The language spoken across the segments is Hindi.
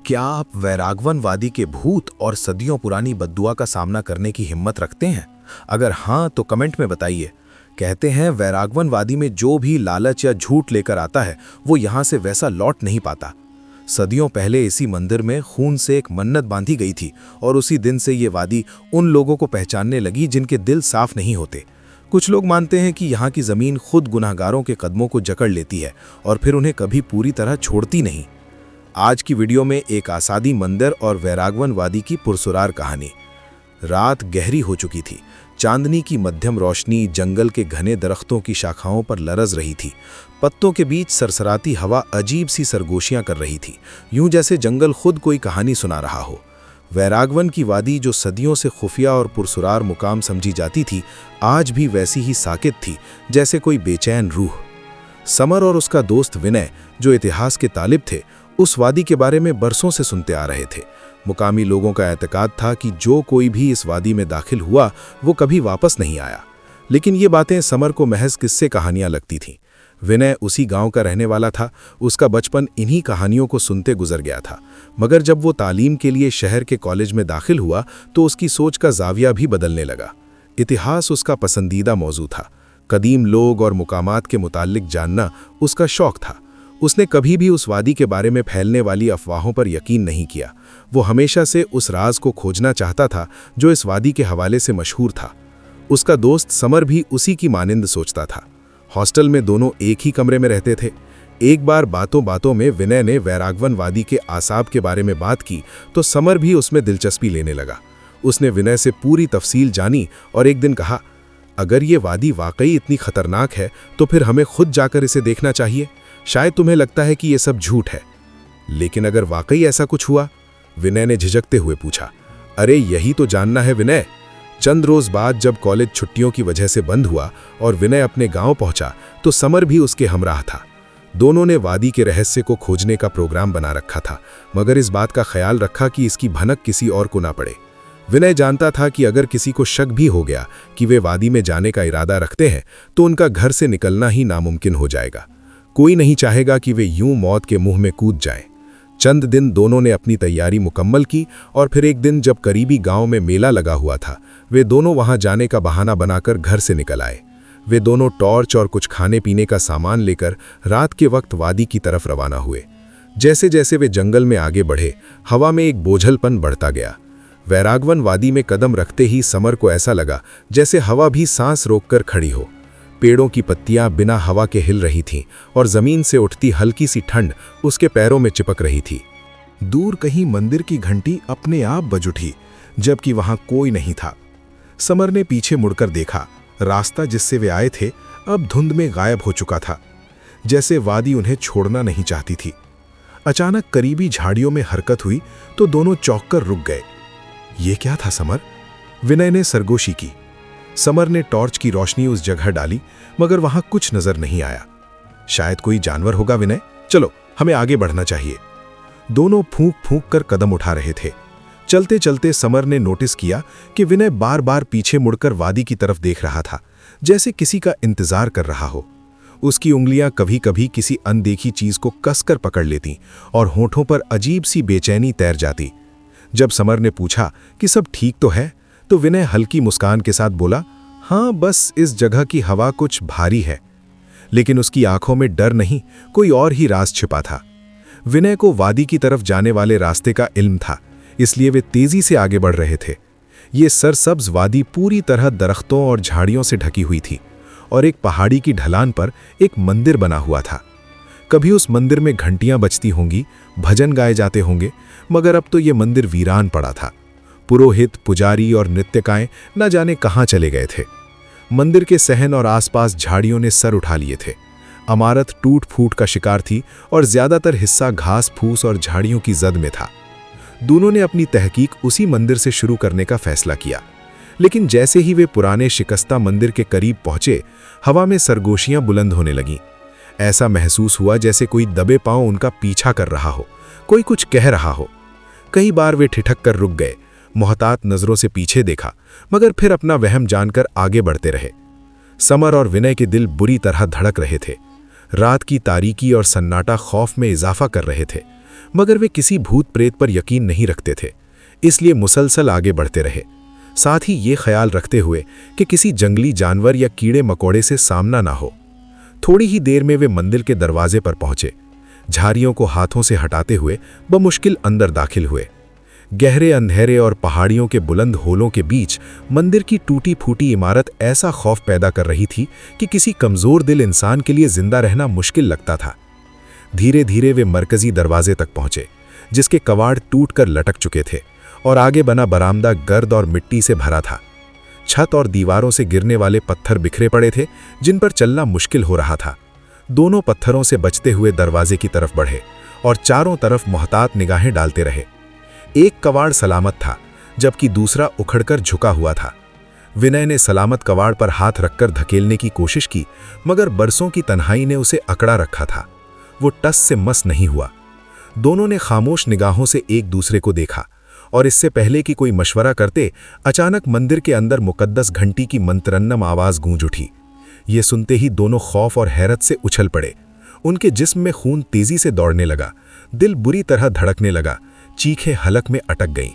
क्या आप वैरागवन वादी के भूत और सदियों पुरानी बद्दुआ का सामना करने की हिम्मत रखते हैं? अगर हाँ तो कमेंट में बताइए। कहते हैं वैरागवन वादी में जो भी लालच या झूठ लेकर आता है वो यहाँ से वैसा लौट नहीं पाता। सदियों पहले इसी मंदिर में खून से एक मन्नत बांधी गई थी और उसी दिन से ये वादी उन लोगों को पहचानने लगी जिनके दिल साफ नहीं होते। कुछ लोग मानते हैं कि यहाँ की ज़मीन खुद गुनाहगारों के कदमों को जकड़ लेती है और फिर उन्हें कभी पूरी तरह छोड़ती नहीं। आज की वीडियो में एक आसादी मंदिर और वैरागवन वादी की पुरसुरार कहानी। रात गहरी हो चुकी थी। चांदनी की मध्यम रोशनी जंगल के घने दरख्तों की शाखाओं पर लरज रही थी। पत्तों के बीच सरसराती हवा अजीब सी सरगोशियां कर रही थी, यूं जैसे जंगल खुद कोई कहानी सुना रहा हो। वैरागवन की वादी जो सदियों से खुफिया और पुरसुरार मुकाम समझी जाती थी, आज भी वैसी ही साकित थी जैसे कोई बेचैन रूह। समर और उसका दोस्त विनय, जो इतिहास के तालिब थे, उस वादी के बारे में बरसों से सुनते आ रहे थे। मुकामी लोगों का एतकाद था कि जो कोई भी इस वादी में दाखिल हुआ वो कभी वापस नहीं आया। लेकिन ये बातें समर को महज किस्से कहानियां लगती थीं। विनय उसी गांव का रहने वाला था, उसका बचपन इन्हीं कहानियों को सुनते गुजर गया था। मगर जब वो तालीम के लिए शहर के कॉलेज में दाखिल हुआ तो उसकी सोच का जाविया भी बदलने लगा। इतिहास उसका पसंदीदा मौजू था। कदीम लोग और मुकामात के मुताल्लिक जानना उसका शौक था। उसने कभी भी उस वादी के बारे में फैलने वाली अफवाहों पर यकीन नहीं किया। वो हमेशा से उस राज को खोजना चाहता था जो इस वादी के हवाले से मशहूर था। उसका दोस्त समर भी उसी की मानिंद सोचता था। हॉस्टल में दोनों एक ही कमरे में रहते थे। एक बार बातों बातों में विनय ने वैरागवन वादी के आसाब के बारे में बात की तो समर भी उसमें दिलचस्पी लेने लगा। उसने विनय से पूरी तफसील जानी और एक दिन कहा, अगर ये वादी वाकई इतनी खतरनाक है तो फिर हमें खुद जाकर इसे देखना चाहिए। शायद तुम्हें लगता है कि यह सब झूठ है, लेकिन अगर वाकई ऐसा कुछ हुआ? विनय ने झिझकते हुए पूछा। अरे यही तो जानना है विनय। चंद रोज बाद जब कॉलेज छुट्टियों की वजह से बंद हुआ और विनय अपने गांव पहुंचा तो समर भी उसके हमराह था। दोनों ने वादी के रहस्य को खोजने का प्रोग्राम बना रखा था, मगर इस बात का ख्याल रखा कि इसकी भनक किसी और को ना पड़े। विनय जानता था कि अगर किसी को शक भी हो गया कि वे वादी में जाने का इरादा रखते हैं तो उनका घर से निकलना ही नामुमकिन हो जाएगा। कोई नहीं चाहेगा कि वे यूं मौत के मुंह में कूद जाएं। चंद दिन दोनों ने अपनी तैयारी मुकम्मल की और फिर एक दिन जब करीबी गांव में मेला लगा हुआ था, वे दोनों वहां जाने का बहाना बनाकर घर से निकल आए। वे दोनों टॉर्च और कुछ खाने पीने का सामान लेकर रात के वक्त वादी की तरफ रवाना हुए। जैसे जैसे वे जंगल में आगे बढ़े, हवा में एक बोझलपन बढ़ता गया। वैरागवन वादी में कदम रखते ही समर को ऐसा लगा जैसे हवा भी सांस रोककर खड़ी हो। पेड़ों की पत्तियां बिना हवा के हिल रही थीं और जमीन से उठती हल्की सी ठंड उसके पैरों में चिपक रही थी। दूर कहीं मंदिर की घंटी अपने आप बज उठी, जबकि वहां कोई नहीं था। समर ने पीछे मुड़कर देखा। रास्ता जिससे वे आए थे अब धुंध में गायब हो चुका था, जैसे वादी उन्हें छोड़ना नहीं चाहती थी। अचानक करीबी झाड़ियों में हरकत हुई तो दोनों चौंककर रुक गए। ये क्या था समर? विनय ने सरगोशी की। समर ने टॉर्च की रोशनी उस जगह डाली, मगर वहां कुछ नजर नहीं आया। शायद कोई जानवर होगा विनय, चलो हमें आगे बढ़ना चाहिए। दोनों फूंक फूंक कर कदम उठा रहे थे। चलते चलते समर ने नोटिस किया कि विनय बार बार पीछे मुड़कर वादी की तरफ देख रहा था, जैसे किसी का इंतजार कर रहा हो। उसकी उंगलियां कभी कभी किसी अनदेखी चीज को कसकर पकड़ लेती और होठों पर अजीब सी बेचैनी तैर जाती। जब समर ने पूछा कि सब ठीक तो है, तो विनय हल्की मुस्कान के साथ बोला, हाँ बस इस जगह की हवा कुछ भारी है। लेकिन उसकी आंखों में डर नहीं, कोई और ही राज छिपा था। विनय को वादी की तरफ जाने वाले रास्ते का इल्म था, इसलिए वे तेजी से आगे बढ़ रहे थे। ये सरसब्ज वादी पूरी तरह दरख्तों और झाड़ियों से ढकी हुई थी और एक पहाड़ी की ढलान पर एक मंदिर बना हुआ था। कभी उस मंदिर में घंटियां बजती होंगी, भजन गाए जाते होंगे, मगर अब तो ये मंदिर वीरान पड़ा था। पुरोहित, पुजारी और नृत्यकाएं न जाने कहां चले गए थे। मंदिर के सहन और आसपास झाड़ियों ने सर उठा लिए थे। इमारत टूट फूट का शिकार थी और ज्यादातर हिस्सा घास फूस और झाड़ियों की जद में था। दोनों ने अपनी तहकीक उसी मंदिर से शुरू करने का फैसला किया, लेकिन जैसे ही वे पुराने शिकस्ता मंदिर के करीब पहुंचे, हवा में सरगोशियां बुलंद होने लगीं। ऐसा महसूस हुआ जैसे कोई दबे पांव उनका पीछा कर रहा हो, कोई कुछ कह रहा हो। कई बार वे ठिठक कर रुक गए, मोहतात नजरों से पीछे देखा, मगर फिर अपना वहम जानकर आगे बढ़ते रहे। समर और विनय के दिल बुरी तरह धड़क रहे थे। रात की तारीकी और सन्नाटा खौफ में इजाफा कर रहे थे, मगर वे किसी भूत प्रेत पर यकीन नहीं रखते थे, इसलिए मुसलसल आगे बढ़ते रहे, साथ ही ये ख्याल रखते हुए कि किसी जंगली जानवर या कीड़े मकोड़े से सामना ना हो। थोड़ी ही देर में वे मंदिर के दरवाजे पर पहुंचे। झाड़ियों को हाथों से हटाते हुए बमुश्किल अंदर दाखिल हुए। गहरे अंधेरे और पहाड़ियों के बुलंद होलों के बीच मंदिर की टूटी फूटी इमारत ऐसा खौफ पैदा कर रही थी कि किसी कमजोर दिल इंसान के लिए जिंदा रहना मुश्किल लगता था। धीरे धीरे वे मरकजी दरवाजे तक पहुंचे, जिसके कवाड़ टूटकर लटक चुके थे और आगे बना बरामदा गर्द और मिट्टी से भरा था। छत और दीवारों से गिरने वाले पत्थर बिखरे पड़े थे, जिन पर चलना मुश्किल हो रहा था। दोनों पत्थरों से बचते हुए दरवाजे की तरफ बढ़े और चारों तरफ मोहतात निगाहें डालते रहे। एक कवाड़ सलामत था, जबकि दूसरा उखड़कर झुका हुआ था। विनय ने सलामत कवाड़ पर हाथ रखकर धकेलने की कोशिश की, मगर बरसों की तन्हाई ने उसे अकड़ा रखा था। वो टस से मस नहीं हुआ। दोनों ने खामोश निगाहों से एक दूसरे को देखा और इससे पहले कि कोई मशवरा करते, अचानक मंदिर के अंदर मुकद्दस घंटी की मंत्रन्नम आवाज गूंज उठी। ये सुनते ही दोनों खौफ और हैरत से उछल पड़े। उनके जिस्म में खून तेजी से दौड़ने लगा, दिल बुरी तरह धड़कने लगा, चीखें हलक में अटक गईं।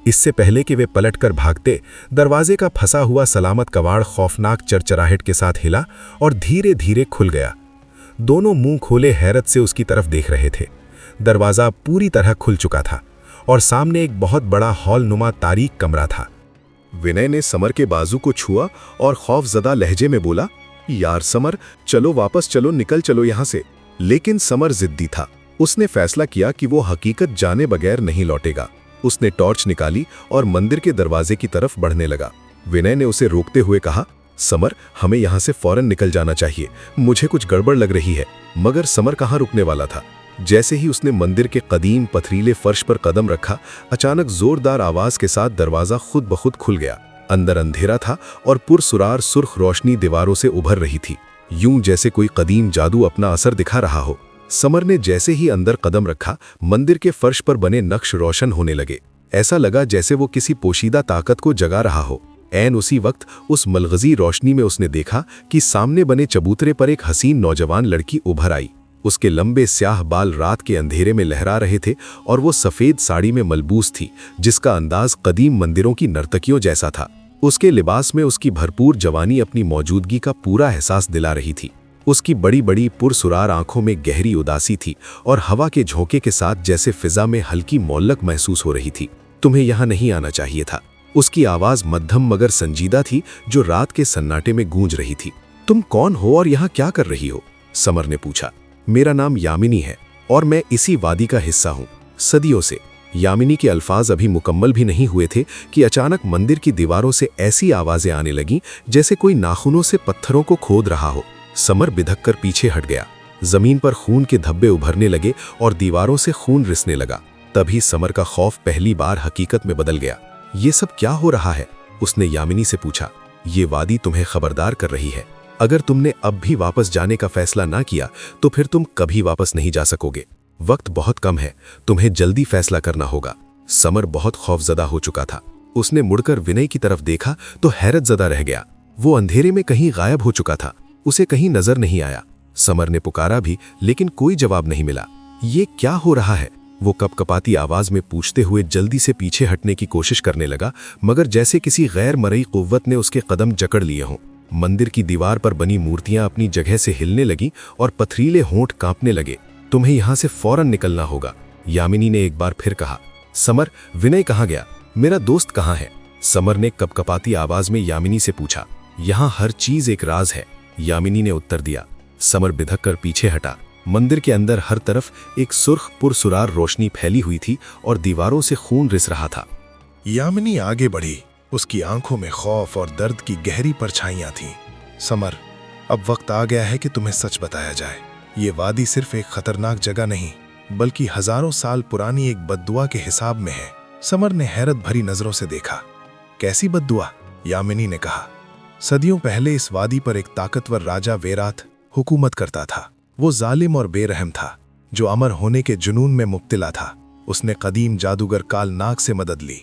इससे पहले कि वे पलटकर भागते, दरवाजे का फंसा हुआ सलामत कवाड़ खौफनाक चरचराहट के साथ हिला और धीरे धीरे खुल गया। दोनों मुंह खोले हैरत से उसकी तरफ देख रहे थे। दरवाजा पूरी तरह खुल चुका था और सामने एक बहुत बड़ा हॉलनुमा तारीक कमरा था। विनय ने समर के बाजू को छुआ और खौफजदा लहजे में बोला, यार समर, चलो वापस चलो, निकल चलो यहां से। लेकिन समर जिद्दी था। उसने फैसला किया कि वो हकीकत जाने बगैर नहीं लौटेगा। उसने टॉर्च निकाली और मंदिर के दरवाजे की तरफ बढ़ने लगा। विनय ने उसे रोकते हुए कहा, समर, हमें यहां से फौरन निकल जाना चाहिए, मुझे कुछ गड़बड़ लग रही है। मगर समर कहां रुकने वाला था। जैसे ही उसने मंदिर के कदीम पथरीले फर्श पर कदम रखा, अचानक जोरदार आवाज के साथ दरवाजा खुद ब खुद खुल गया। अंदर अंधेरा था और पुरसुरार सुर्ख रोशनी दीवारों से उभर रही थी, यूं जैसे कोई कदीम जादू अपना असर दिखा रहा हो। समर ने जैसे ही अंदर कदम रखा, मंदिर के फर्श पर बने नक्श रोशन होने लगे। ऐसा लगा जैसे वो किसी पोशीदा ताकत को जगा रहा हो। ऐन उसी वक्त उस मलगजी रोशनी में उसने देखा कि सामने बने चबूतरे पर एक हसीन नौजवान लड़की उभर आई। उसके लंबे स्याह बाल रात के अंधेरे में लहरा रहे थे और वो सफेद साड़ी में मलबूस थी, जिसका अंदाज कदीम मंदिरों की नर्तकियों जैसा था। उसके लिबास में उसकी भरपूर जवानी अपनी मौजूदगी का पूरा एहसास दिला रही थी। उसकी बड़ी बड़ी पुरसुरार आंखों में गहरी उदासी थी और हवा के झोंके के साथ जैसे फिजा में हल्की मौलक महसूस हो रही थी। तुम्हें यहाँ नहीं आना चाहिए था। उसकी आवाज मध्यम मगर संजीदा थी, जो रात के सन्नाटे में गूंज रही थी। तुम कौन हो और यहाँ क्या कर रही हो? समर ने पूछा। मेरा नाम यामिनी है और मैं इसी वादी का हिस्सा हूँ, सदियों से। यामिनी के अल्फाज अभी मुकम्मल भी नहीं हुए थे कि अचानक मंदिर की दीवारों से ऐसी आवाजें आने लगीं जैसे कोई नाखूनों से पत्थरों को खोद रहा हो। समर बिधक कर पीछे हट गया। जमीन पर खून के धब्बे उभरने लगे और दीवारों से खून रिसने लगा। तभी समर का खौफ पहली बार हकीकत में बदल गया। ये सब क्या हो रहा है? उसने यामिनी से पूछा। ये वादी तुम्हें खबरदार कर रही है। अगर तुमने अब भी वापस जाने का फैसला ना किया तो फिर तुम कभी वापस नहीं जा सकोगे। वक्त बहुत कम है, तुम्हें जल्दी फैसला करना होगा। समर बहुत खौफजदा हो चुका था। उसने मुड़कर विनय की तरफ देखा तो हैरतजदा रह गया। वो अंधेरे में कहीं गायब हो चुका था, उसे कहीं नजर नहीं आया। समर ने पुकारा भी, लेकिन कोई जवाब नहीं मिला। ये क्या हो रहा है? वो कपकपाती आवाज में पूछते हुए जल्दी से पीछे हटने की कोशिश करने लगा, मगर जैसे किसी गैर मरई कुव्वत ने उसके कदम जकड़ लिए हों। मंदिर की दीवार पर बनी मूर्तियां अपनी जगह से हिलने लगी और पथरीले होंठ कांपने लगे। तुम्हें यहां से फौरन निकलना होगा, यामिनी ने एक बार फिर कहा। समर, विनय कहाँ गया? मेरा दोस्त कहाँ है? समर ने कपकपाती आवाज में यामिनी से पूछा। यहाँ हर चीज एक राज है, यामिनी ने उत्तर दिया। समर बिधक कर पीछे हटा। मंदिर के अंदर हर तरफ एक सुर्ख पुरसुरार रोशनी फैली हुई थी और दीवारों से खून रिस रहा था। यामिनी आगे बढ़ी। उसकी आंखों में खौफ और दर्द की गहरी परछाइयां थीं। समर, अब वक्त आ गया है कि तुम्हें सच बताया जाए। ये वादी सिर्फ एक खतरनाक जगह नहीं, बल्कि हजारों साल पुरानी एक बद्दुआ के हिसाब में है। समर ने हैरत भरी नजरों से देखा। कैसी बद्दुआ? यामिनी ने कहा। सदियों पहले इस वादी पर एक ताकतवर राजा वेरात हुकूमत करता था। वो जालिम और बेरहम था, जो अमर होने के जुनून में मुब्तला था। उसने कदीम जादूगर कालनाग से मदद ली।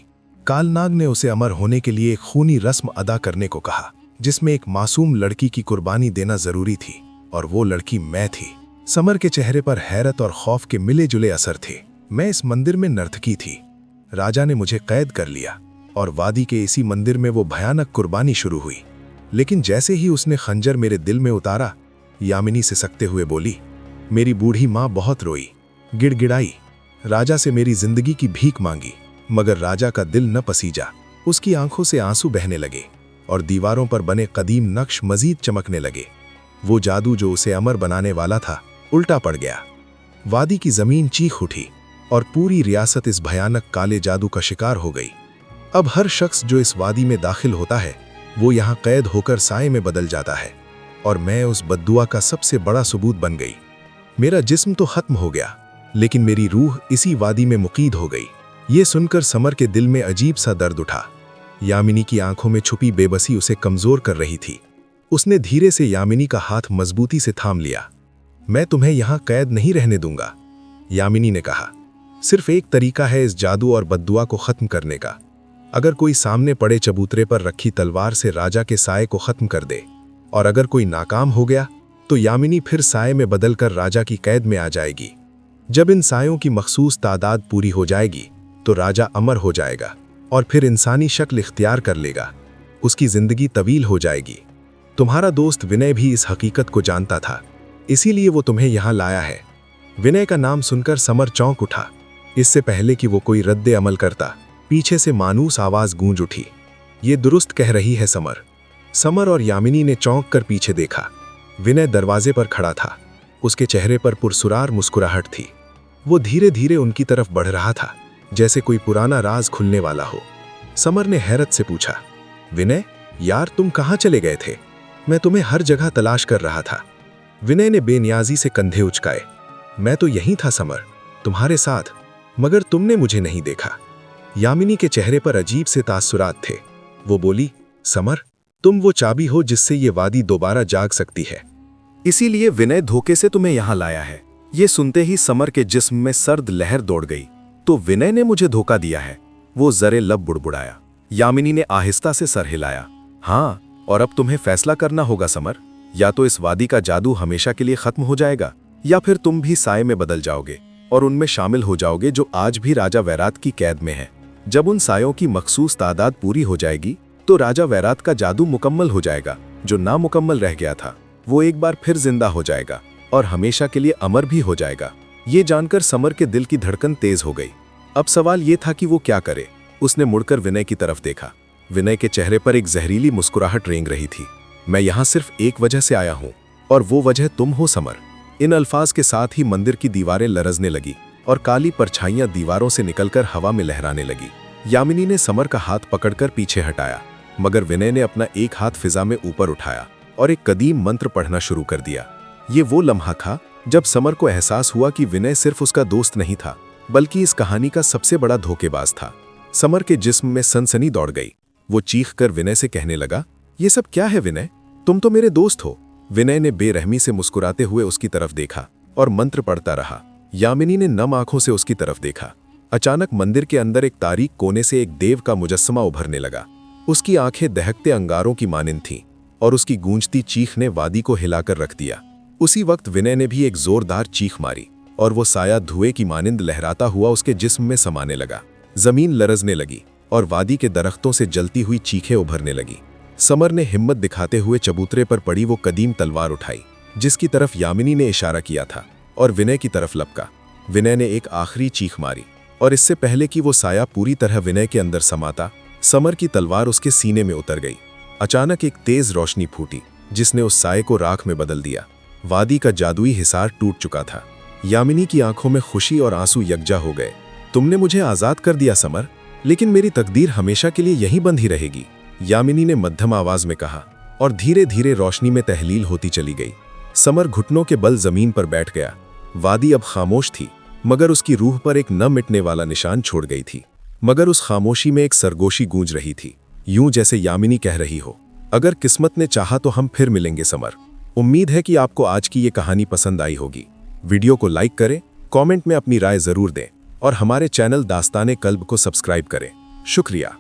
कालनाग ने उसे अमर होने के लिए एक खूनी रस्म अदा करने को कहा, जिसमें एक मासूम लड़की की कुर्बानी देना जरूरी थी, और वो लड़की मैं थी। समर के चेहरे पर हैरत और खौफ के मिले जुले असर थे। मैं इस मंदिर में नर्तकी थी। राजा ने मुझे कैद कर लिया और वादी के इसी मंदिर में वो भयानक कुर्बानी शुरू हुई। लेकिन जैसे ही उसने खंजर मेरे दिल में उतारा, यामिनी सिसकते हुए बोली। मेरी बूढ़ी माँ बहुत रोई, गिड़गिड़ाई, राजा से मेरी जिंदगी की भीख मांगी, मगर राजा का दिल न पसीजा। उसकी आंखों से आंसू बहने लगे और दीवारों पर बने कदीम नक्श मजीद चमकने लगे। वो जादू जो उसे अमर बनाने वाला था, उल्टा पड़ गया। वादी की जमीन चीख उठी और पूरी रियासत इस भयानक काले जादू का शिकार हो गई। अब हर शख्स जो इस वादी में दाखिल होता है, वो यहाँ कैद होकर साए में बदल जाता है, और मैं उस बद्दुआ का सबसे बड़ा सबूत बन गई। मेरा जिस्म तो खत्म हो गया, लेकिन मेरी रूह इसी वादी में मुकीद हो गई। ये सुनकर समर के दिल में अजीब सा दर्द उठा। यामिनी की आंखों में छुपी बेबसी उसे कमजोर कर रही थी। उसने धीरे से यामिनी का हाथ मजबूती से थाम लिया। मैं तुम्हें यहां कैद नहीं रहने दूंगा, यामिनी ने कहा। सिर्फ एक तरीका है इस जादू और बद्दुआ को खत्म करने का। अगर कोई सामने पड़े चबूतरे पर रखी तलवार से राजा के साए को खत्म कर दे, और अगर कोई नाकाम हो गया तो यामिनी फिर साए में बदलकर राजा की कैद में आ जाएगी। जब इन सायों की मखसूस तादाद पूरी हो जाएगी तो राजा अमर हो जाएगा और फिर इंसानी शक्ल इख्तियार कर लेगा। उसकी जिंदगी तवील हो जाएगी। तुम्हारा दोस्त विनय भी इस हकीकत को जानता था, इसीलिए वो तुम्हें यहां लाया है। विनय का नाम सुनकर समर चौंक उठा। इससे पहले कि वो कोई रद्दे अमल करता, पीछे से मानूस आवाज गूंज उठी। ये दुरुस्त कह रही है समर। समर और यामिनी ने चौंक कर पीछे देखा। विनय दरवाजे पर खड़ा था। उसके चेहरे पर पुरसुरार मुस्कुराहट थी। वो धीरे धीरे उनकी तरफ बढ़ रहा था, जैसे कोई पुराना राज खुलने वाला हो। समर ने हैरत से पूछा, विनय यार तुम कहाँ चले गए थे? मैं तुम्हें हर जगह तलाश कर रहा था। विनय ने बेनियाजी से कंधे उचकाए। मैं तो यहीं था समर, तुम्हारे साथ, मगर तुमने मुझे नहीं देखा। यामिनी के चेहरे पर अजीब से तासुरात थे। वो बोली, समर तुम वो चाबी हो जिससे ये वादी दोबारा जाग सकती है। इसीलिए विनय धोखे से तुम्हें यहां लाया है। ये सुनते ही समर के जिस्म में सर्द लहर दौड़ गई। तो विनय ने मुझे धोखा दिया है? वो जरे लब बुड़बुड़ाया। यामिनी ने आहिस्ता से सर हिलाया। हाँ, और अब तुम्हें फैसला करना होगा समर। या तो इस वादी का जादू हमेशा के लिए खत्म हो जाएगा, या फिर तुम भी साए में बदल जाओगे और उनमें शामिल हो जाओगे जो आज भी राजा वैरात की कैद में है। जब उन सायों की मखसूस तादाद पूरी हो जाएगी तो राजा वैरात का जादू मुकम्मल हो जाएगा। जो नामुकम्मल रह गया था वो एक बार फिर जिंदा हो जाएगा और हमेशा के लिए अमर भी हो जाएगा। ये जानकर समर के दिल की धड़कन तेज हो गई। अब सवाल ये था कि वो क्या करे। उसने मुड़कर विनय की तरफ देखा। विनय के चेहरे पर एक जहरीली मुस्कुराहट रेंग रही थी। मैं यहां सिर्फ एक वजह से आया हूं, और वो वजह तुम हो समर। इन अल्फाज के साथ ही मंदिर की दीवारें लरजने लगी और काली परछाइयां दीवारों से निकलकर हवा में लहराने लगी। यामिनी ने समर का हाथ पकड़कर पीछे हटाया, मगर विनय ने अपना एक हाथ फिजा में ऊपर उठाया और एक कदीम मंत्र पढ़ना शुरू कर दिया। ये वो लम्हा था जब समर को एहसास हुआ कि विनय सिर्फ उसका दोस्त नहीं था, बल्कि इस कहानी का सबसे बड़ा धोखेबाज था। समर के जिस्म में सनसनी दौड़ गई। वो चीखकर विनय से कहने लगा, ये सब क्या है विनय? तुम तो मेरे दोस्त हो। विनय ने बेरहमी से मुस्कुराते हुए उसकी तरफ देखा और मंत्र पढ़ता रहा। यामिनी ने नम आंखों से उसकी तरफ देखा। अचानक मंदिर के अंदर एक तारीक कोने से एक देव का मुजस्समा उभरने लगा। उसकी आंखें दहकते अंगारों की मानिंद थीं और उसकी गूंजती चीख ने वादी को हिलाकर रख दिया। उसी वक्त विनय ने भी एक जोरदार चीख मारी और वो साया धुएं की मानिंद लहराता हुआ उसके जिस्म में समाने लगा। जमीन लरजने लगी और वादी के दरख्तों से जलती हुई चीखें उभरने लगी। समर ने हिम्मत दिखाते हुए चबूतरे पर पड़ी वो कदीम तलवार उठाई जिसकी तरफ यामिनी ने इशारा किया था, और विनय की तरफ लपका। विनय ने एक आखिरी चीख मारी और इससे पहले कि वो साया पूरी तरह विनय के अंदर समाता, समर की तलवार उसके सीने में उतर गई। अचानक एक तेज रोशनी फूटी जिसने उस साये को राख में बदल दिया। वादी का जादुई हिसार टूट चुका था। यामिनी की आंखों में खुशी और आंसू यकजा हो गए। तुमने मुझे आजाद कर दिया समर, लेकिन मेरी तकदीर हमेशा के लिए यहीं बंधी रहेगी, यामिनी ने मध्यम आवाज में कहा, और धीरे धीरे रोशनी में तहलील होती चली गई। समर घुटनों के बल जमीन पर बैठ गया। वादी अब खामोश थी, मगर उसकी रूह पर एक न मिटने वाला निशान छोड़ गई थी। मगर उस खामोशी में एक सरगोशी गूंज रही थी, यूं जैसे यामिनी कह रही हो, अगर किस्मत ने चाहा तो हम फिर मिलेंगे समर। उम्मीद है कि आपको आज की ये कहानी पसंद आई होगी। वीडियो को लाइक करें, कमेंट में अपनी राय जरूर दें और हमारे चैनल दास्ताने कल्ब को सब्सक्राइब करें। शुक्रिया।